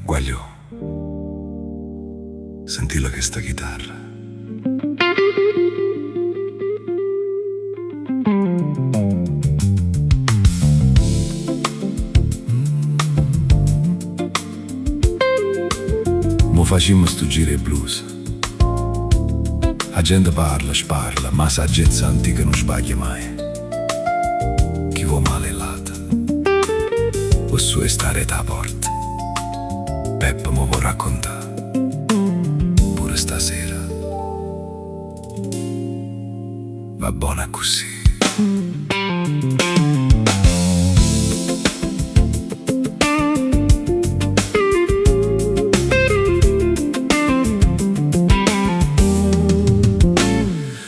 Guagliò, sentila questa chitarra. Mo facciamo sto giro blues. La gente parla, sparla, ma saggezza antica non sbaglia mai. Chi vuole male lata, o su è stare da porta. Peppa mo vuol raccontare, pure stasera. Va buona così.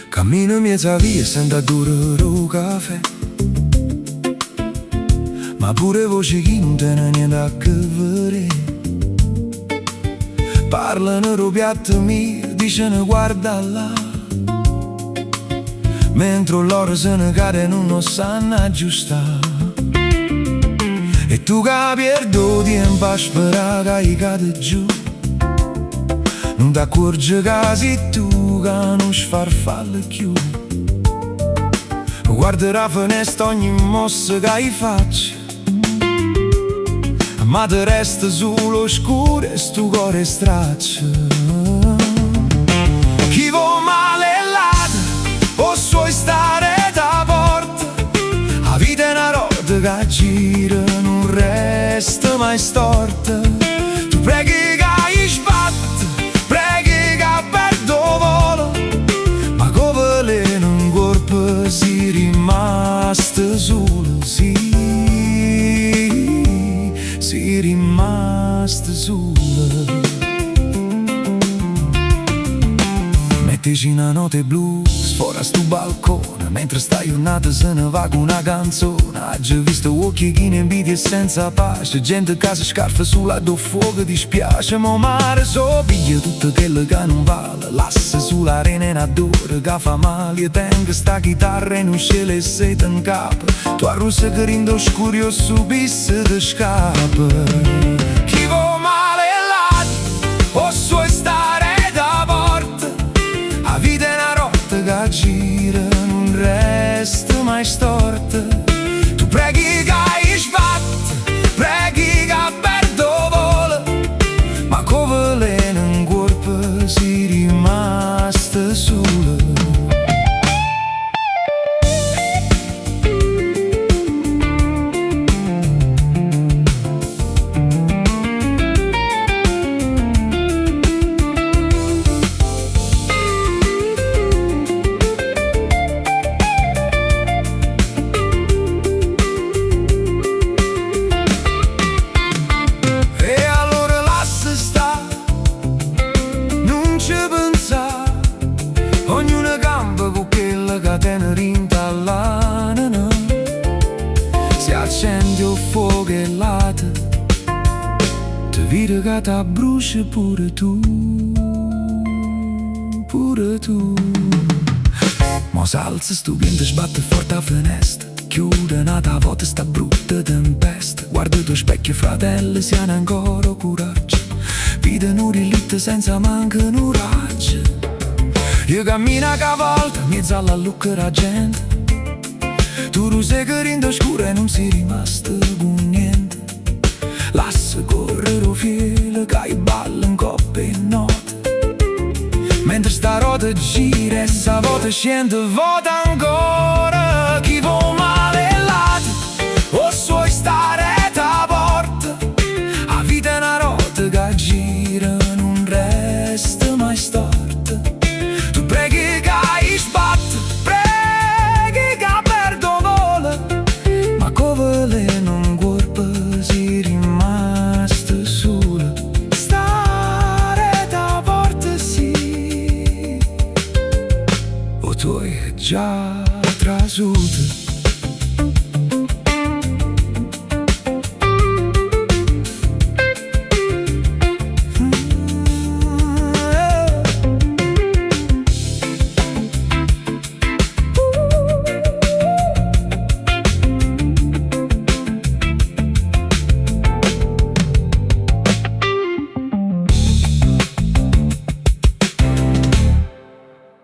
Cammino in mezzo a via, sento odore del caffè, ma pure voci che non tene niente a che vedere. Parlano ro piatto mio, dicono guarda là, mentre loro se ne cadono non sanno aggiustare. E tu che perdo tempo a sperare che cade giù, non ti accorgi che sei tu che non sfarfalla più. Guarda la finestra ogni mossa che faccio, ma te resta solo scuro e sto cuore straccia. Chi vuole male lato, o suoi stare da porta. La vita è una roda che gira, non resta mai storta. Tu preghi che sbatte, preghi che perdo volo, ma come lei non corpo si rimasta sola, sì. Si rimasta sola. Mettici una notte blu, sfora sto balcone, mentre sta giornata se ne va con una canzone. Ha già visto occhi che ne invidia e senza pace, gente che si scarfa sulla do fuoco dispiace. Mo mare so piglia tutto quello che non vale, lascia sull'arena in adore che fa male. E tengo sta chitarra e non scele e sete in capo, tu arrussa che rindo scuro subisse te scappa. Chi vuole male lato, o suoi stare da porta. La vita è una rotta che gira, non resta mai storta. Tu preghi che sbatte, preghi che perdo vola, ma come lei non corpo si rimasta sola. Ognuno campa con quella catena rintallana, si accende il fuoco e lata, ti vede che ti brucia pure tu, pure tu. Mo s'alza sto vento, sbatte forte a finestra, chiude nata volta sta brutta tempesta. Guarda il tuo specchio fratello, si hanno ancora coraggio, vita non rilita senza manca un raggio. Io cammino a volta, mezzo alla lucca la gente, tu lo sai che rindo scuro e non si rimasto con niente. Lascia correre il filo che balla in coppe e notte, mentre sta rota gira e sta volta scende vota ancora. Chi vuole male lato, o suoi stare da porta. La vita è una rota che gira, non resta mai storta. Preghi che sbatte, preghi che perdo vola, ma come lei non corpo si rimasta sola. Stare da porta sì, o tu hai già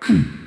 Mm.